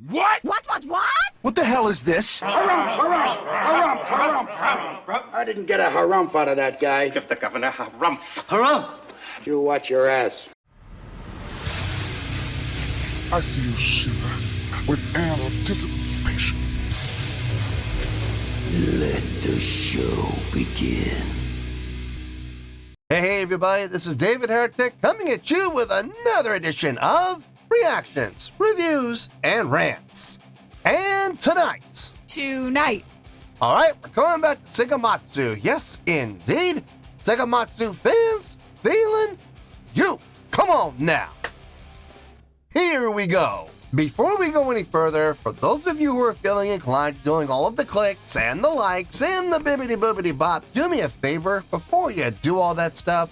What? What? What the hell is this? Harumph. I didn't get a harumph out of that guy. Give the governor harumph. Harumph! You watch your ass. I see you shiver with anticipation. Let the show begin. Hey everybody, this is David Heretic coming at you with another edition of Reactions, Reviews, and Rants. And tonight, alright, we're coming back to Seikima-II. Yes, indeed, Seikima-II fans feeling you. Come on now. Here we go. Before we go any further, for those of you who are feeling inclined to doing all of the clicks and the likes and the bibbity-boobity bop, do me a favor before you do all that stuff.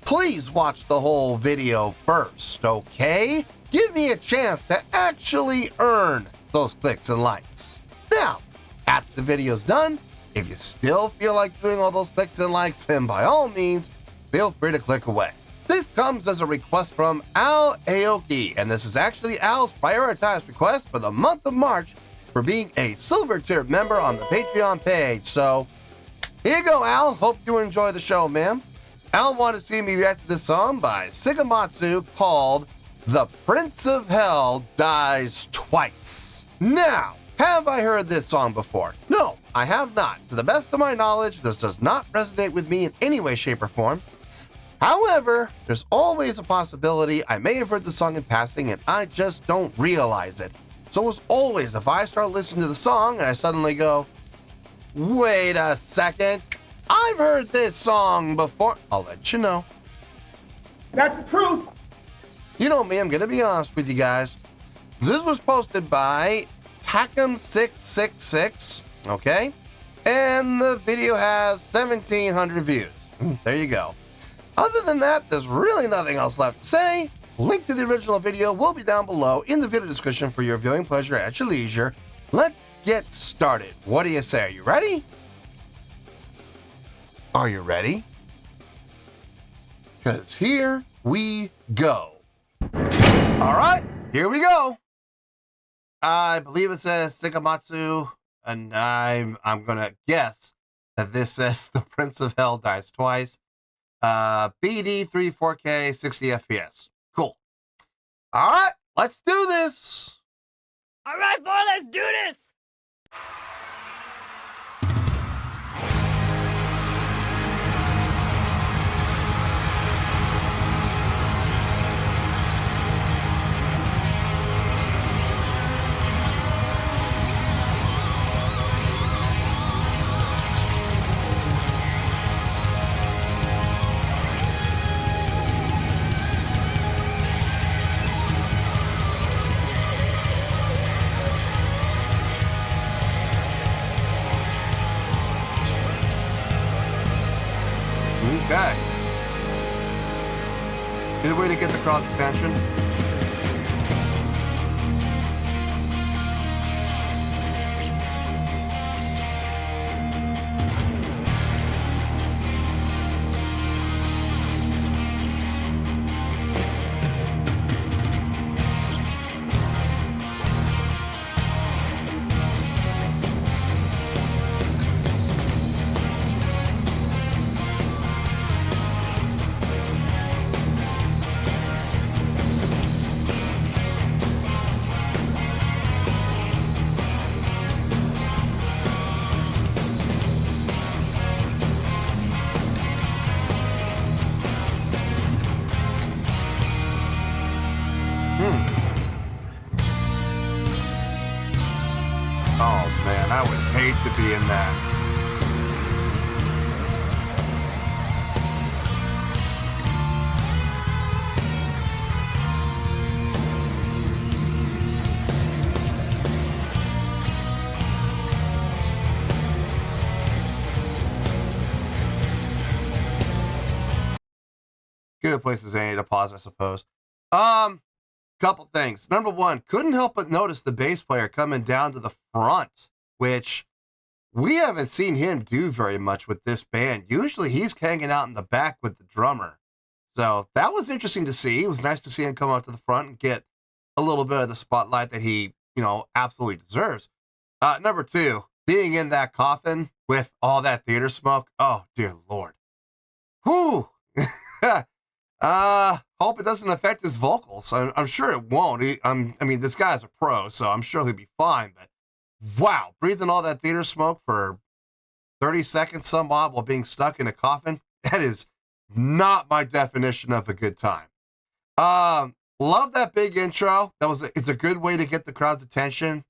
Please watch the whole video first, okay? Give me a chance to actually earn those clicks and likes. Now, after the video's done, if you still feel like doing all those clicks and likes, then by all means, feel free to click away. This comes as a request from Al Aoki, and this is actually Al's prioritized request for the month of March for being a silver tier member on the Patreon page. So, here you go, Al. Hope you enjoy the show, man. Al wanted to see me react to this song by Seikima-II called The Prince of Hell Dies Twice. Now, have I heard this song before? No, I have not. To the best of my knowledge, this does not resonate with me in any way, shape, or form. However, there's always a possibility I may have heard the song in passing and I just don't realize it. So as always, if I start listening to the song and I suddenly go, wait a second, I've heard this song before, I'll let you know. That's the truth. You know me, I'm gonna be honest with you guys. This was posted by Takum666, okay? And the video has 1,700 views. There you go. Other than that, there's really nothing else left to say. Link to the original video will be down below in the video description for your viewing pleasure at your leisure. Let's get started. What do you say? Are you ready? Are you ready? Because here we go. All right, here we go. I believe it says Seikima-II, and I'm gonna guess that this says The Prince of Hell Dies Twice. BD 3 4K 60 FPS. Cool. All right, let's do this. All right, boy, let's do this. Okay. Good way to get the cross expansion. Oh man, I would hate to be in that. Good places I need to pause, I suppose. Couple things. Number one, couldn't help but notice the bass player coming down to the front, which we haven't seen him do very much with this band. Usually he's hanging out in the back with the drummer. So that was interesting to see. It was nice to see him come out to the front and get a little bit of the spotlight that he, absolutely deserves. Number 2, being in that coffin with all that theater smoke. Oh, dear Lord. Whew. Hope it doesn't affect his vocals. I'm sure it won't. This guy's a pro, so I'm sure he'll be fine. But wow, breathing all that theater smoke for 30 seconds some odd while being stuck in a coffin, that is not my definition of a good time. Love that big intro. It's a good way to get the crowd's attention,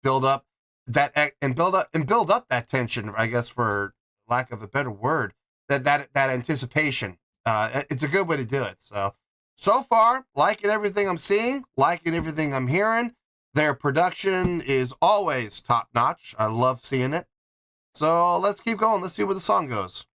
build up that tension, I guess, for lack of a better word, that anticipation. It's a good way to do it. So far, liking everything I'm seeing, liking everything I'm hearing. Their production is always top notch. I love seeing it. So let's keep going. Let's see where the song goes.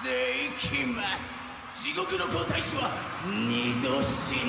Seikima-II 地獄の皇太子は二度死ぬ。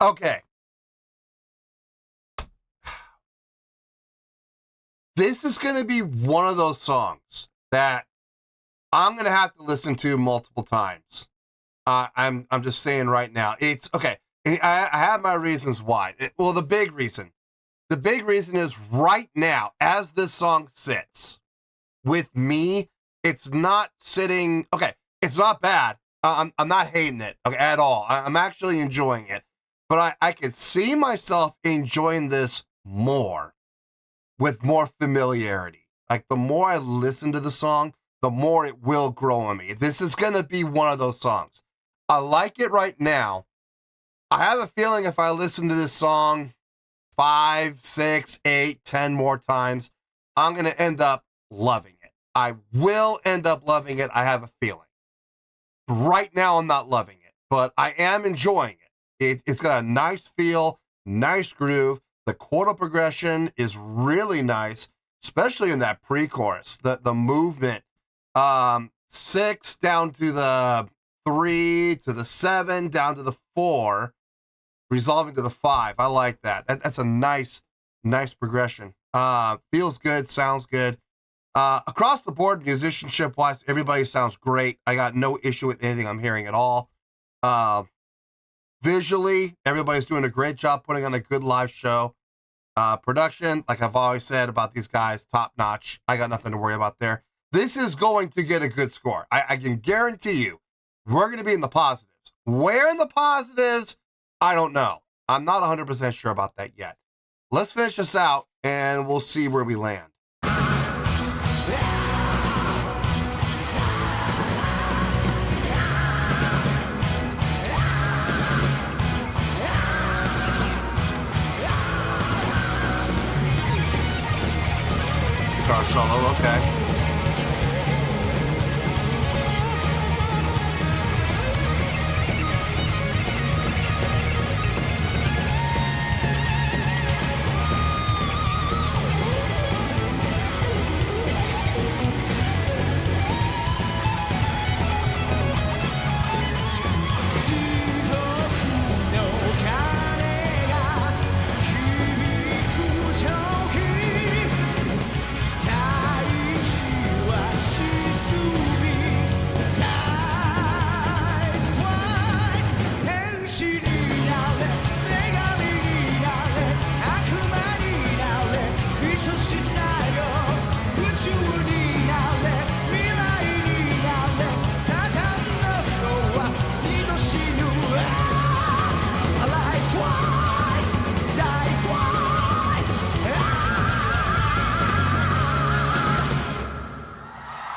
Okay. This is going to be one of those songs that I'm going to have to listen to multiple times. I'm just saying right now. It's okay. I have my reasons why. The big reason is right now, as this song sits with me, it's not sitting. Okay, it's not bad. I'm not hating it at all. I'm actually enjoying it. But I could see myself enjoying this more with more familiarity. Like, the more I listen to the song, the more it will grow on me. This is going to be one of those songs. I like it right now. I have a feeling if I listen to this song 5, 6, 8, 10 more times, I'm going to end up loving it. I will end up loving it. I have a feeling. Right now, I'm not loving it, but I am enjoying it. It's got a nice feel, nice groove. The chordal progression is really nice, especially in that pre-chorus. The movement, 6 down to the 3 to the 7 down to the 4, resolving to the 5. I like that. That's a nice progression. Feels good, sounds good. Across the board, musicianship-wise, everybody sounds great. I got no issue with anything I'm hearing at all. Visually, everybody's doing a great job putting on a good live show. Production, like I've always said about these guys, top notch. I got nothing to worry about there. This is going to get a good score. I can guarantee you, we're going to be in the positives. Where in the positives? I don't know. I'm not 100% sure about that yet. Let's finish this out, and we'll see where we land. Guitar solo, okay.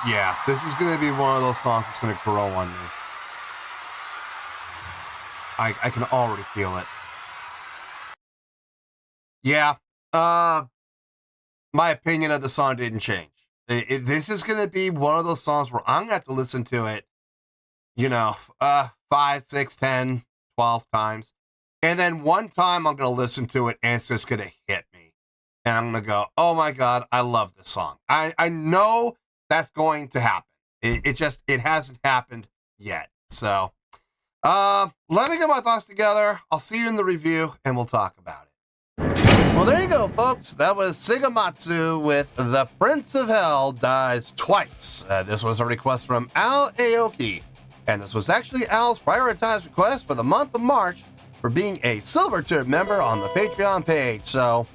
Yeah, this is going to be one of those songs that's going to grow on me. I can already feel it. Yeah, my opinion of the song didn't change. This is going to be one of those songs where I'm going to have to listen to it, 5, 6, 10, 12 times. And then one time I'm going to listen to it and it's just going to hit me. And I'm going to go, oh my God, I love this song. I know that's going to happen. It hasn't happened yet. So, let me get my thoughts together. I'll see you in the review and we'll talk about it. Well, there you go, folks. That was Seikima-II with The Prince of Hell Dies Twice. This was a request from Al Aoki. And this was actually Al's prioritized request for the month of March for being a silver tier member on the Patreon page. So,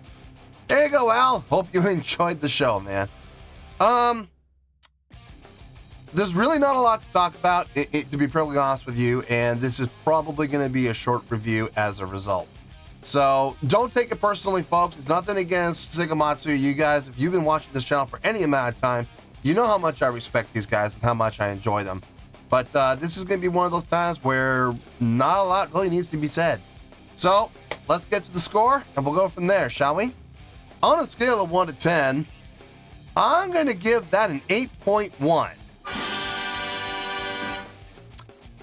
there you go, Al. Hope you enjoyed the show, man. There's really not a lot to talk about, to be perfectly honest with you, and this is probably going to be a short review as a result. So don't take it personally, folks. It's nothing against Seikima-II. You guys, if you've been watching this channel for any amount of time, you know how much I respect these guys and how much I enjoy them. But this is going to be one of those times where not a lot really needs to be said. So let's get to the score, and we'll go from there, shall we? On a scale of 1 to 10, I'm going to give that an 8.1.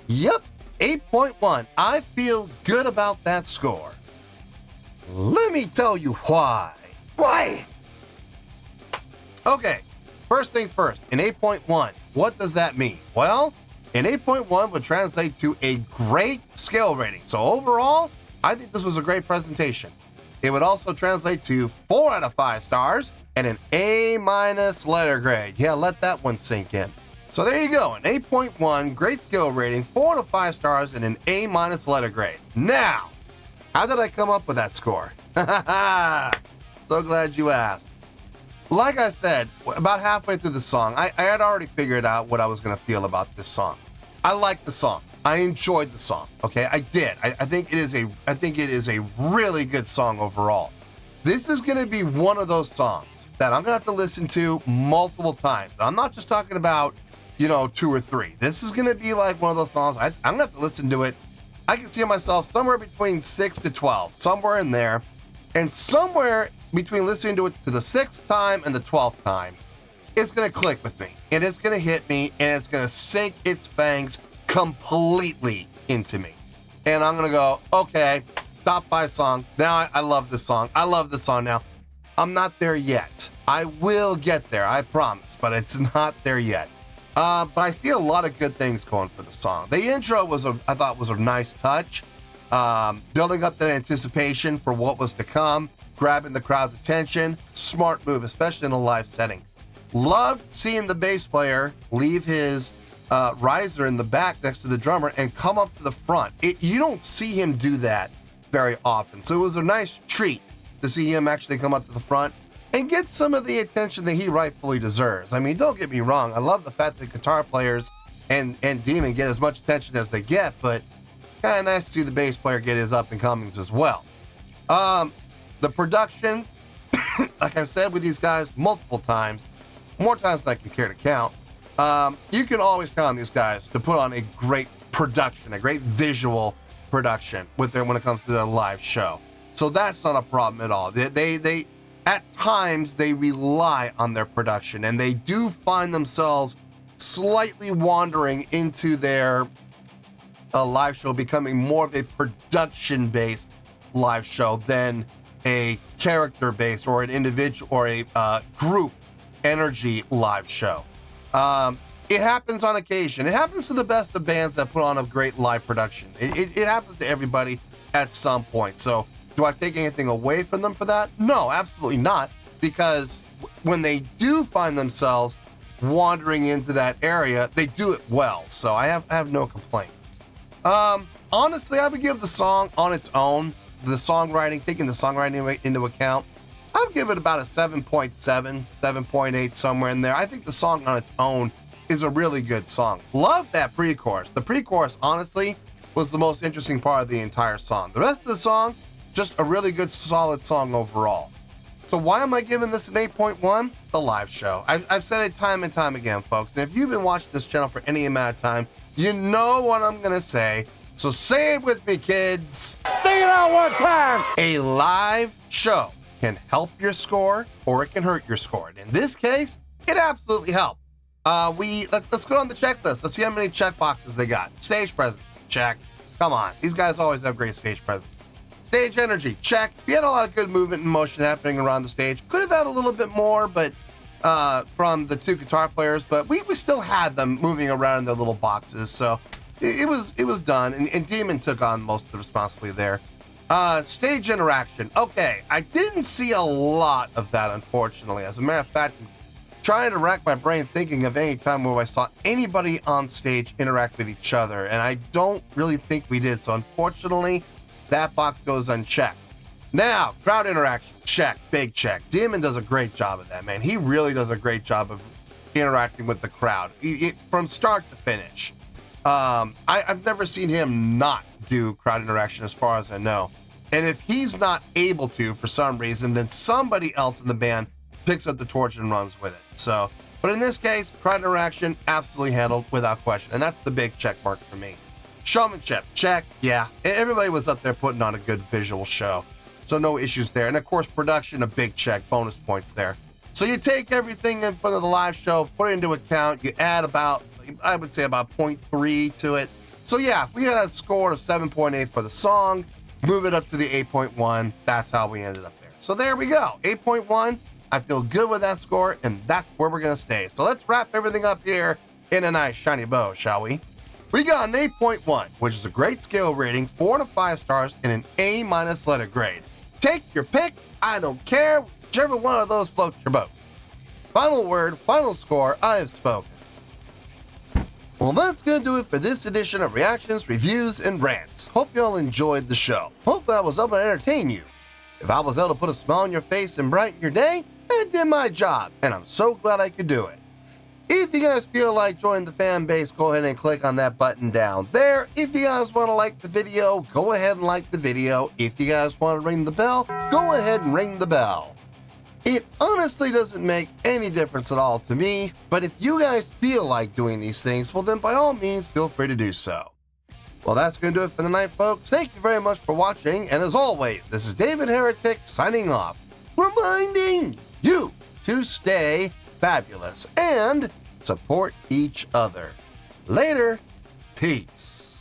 Yep, 8.1. I feel good about that score. Let me tell you why. Why? Okay, first things first, an 8.1. What does that mean? Well, an 8.1 would translate to a great skill rating. So overall, I think this was a great presentation. It would also translate to 4 out of 5 stars and an A- letter grade. Yeah, let that one sink in. So there you go, an 8.1, great skill rating, 4 out of 5 stars, and an A- letter grade. Now, how did I come up with that score? So glad you asked. Like I said, about halfway through the song, I had already figured out what I was going to feel about this song. I liked the song. I enjoyed the song. Okay, I did. I think it is a really good song overall. This is going to be one of those songs that I'm going to have to listen to multiple times. I'm not just talking about 2 or 3. This is going to be like one of those songs. I'm going to have to listen to it. I can see myself somewhere between 6 to 12, somewhere in there. And somewhere between listening to it to the 6th time and the 12th time, it's going to click with me. And it's going to hit me. And it's going to sink its fangs completely into me. And I'm going to go, okay, top 5 song. Now I love this song. I love this song now. I'm not there yet. I will get there, I promise. But it's not there yet. But I see a lot of good things going for the song. The intro I thought was a nice touch. Building up the anticipation for what was to come, grabbing the crowd's attention. Smart move, especially in a live setting. Loved seeing the bass player leave his riser in the back next to the drummer and come up to the front. You don't see him do that very often. So it was a nice treat to see him actually come up to the front and get some of the attention that he rightfully deserves. I mean, don't get me wrong. I love the fact that guitar players and Demon get as much attention as they get, but kind of nice to see the bass player get his up and comings as well. The production, like I've said with these guys multiple times, more times than I can care to count, you can always count on these guys to put on a great production, a great visual production when it comes to the live show. So that's not a problem at all. They at times they rely on their production, and they do find themselves slightly wandering into their live show becoming more of a production-based live show than a character-based or an individual or a group energy live show. It happens on occasion. It happens to the best of bands that put on a great live production. It happens to everybody at some point. So do I take anything away from them for that? No, absolutely not. Because when they do find themselves wandering into that area, they do it well. So I have no complaint. Honestly, I would give the song on its own, the songwriting, taking the songwriting into account, I would give it about a 7.7, 7.8, somewhere in there. I think the song on its own is a really good song. Love that pre-chorus. The pre-chorus, honestly, was the most interesting part of the entire song. The rest of the song, just a really good, solid song overall. So why am I giving this an 8.1? The live show. I've said it time and time again, folks. And if you've been watching this channel for any amount of time, you know what I'm going to say. So say it with me, kids. Say it out one time. A live show can help your score or it can hurt your score. And in this case, it absolutely helped. Let's go on the checklist. Let's see how many check boxes they got. Stage presence, check. Come on, these guys always have great stage presence. Stage energy, check. We had a lot of good movement and motion happening around the stage. Could have had a little bit more, but from the two guitar players, but we still had them moving around in their little boxes. So it was done, and Demon took on most of the responsibility there. Stage interaction. Okay, I didn't see a lot of that, unfortunately. As a matter of fact, I'm trying to rack my brain thinking of any time where I saw anybody on stage interact with each other, and I don't really think we did. So unfortunately, that box goes unchecked. Now, crowd interaction, check, big check. Demon does a great job of that, man. He really does a great job of interacting with the crowd from start to finish. I've never seen him not do crowd interaction as far as I know. And if he's not able to for some reason, then somebody else in the band picks up the torch and runs with it. So, but in this case, crowd interaction absolutely handled without question. And that's the big check mark for me. Showmanship, check. Yeah, everybody was up there putting on a good visual show. So no issues there. And of course, production, a big check, bonus points there. So you take everything in front of the live show, put it into account, you add about, I would say about 0.3 to it. So yeah, if we had a score of 7.8 for the song, move it up to the 8.1. That's how we ended up there. So there we go, 8.1. I feel good with that score, and that's where we're gonna stay. So let's wrap everything up here in a nice shiny bow, shall we? We got an 8.1, which is a great scale rating, 4 to 5 stars, and an A- letter grade. Take your pick, I don't care, whichever one of those floats your boat. Final word, final score, I have spoken. Well, that's gonna do it for this edition of Reactions, Reviews, and Rants. Hope y'all enjoyed the show. Hope I was able to entertain you. If I was able to put a smile on your face and brighten your day, I did my job, and I'm so glad I could do it. If you guys feel like joining the fan base, go ahead and click on that button down there. If you guys want to like the video, go ahead and like the video. If you guys want to ring the bell, go ahead and ring the bell. It honestly doesn't make any difference at all to me, but if you guys feel like doing these things, well then by all means, feel free to do so. Well, that's going to do it for the night, folks. Thank you very much for watching, and as always, this is David Heretic signing off, reminding you to stay fabulous and support each other. Later. Peace.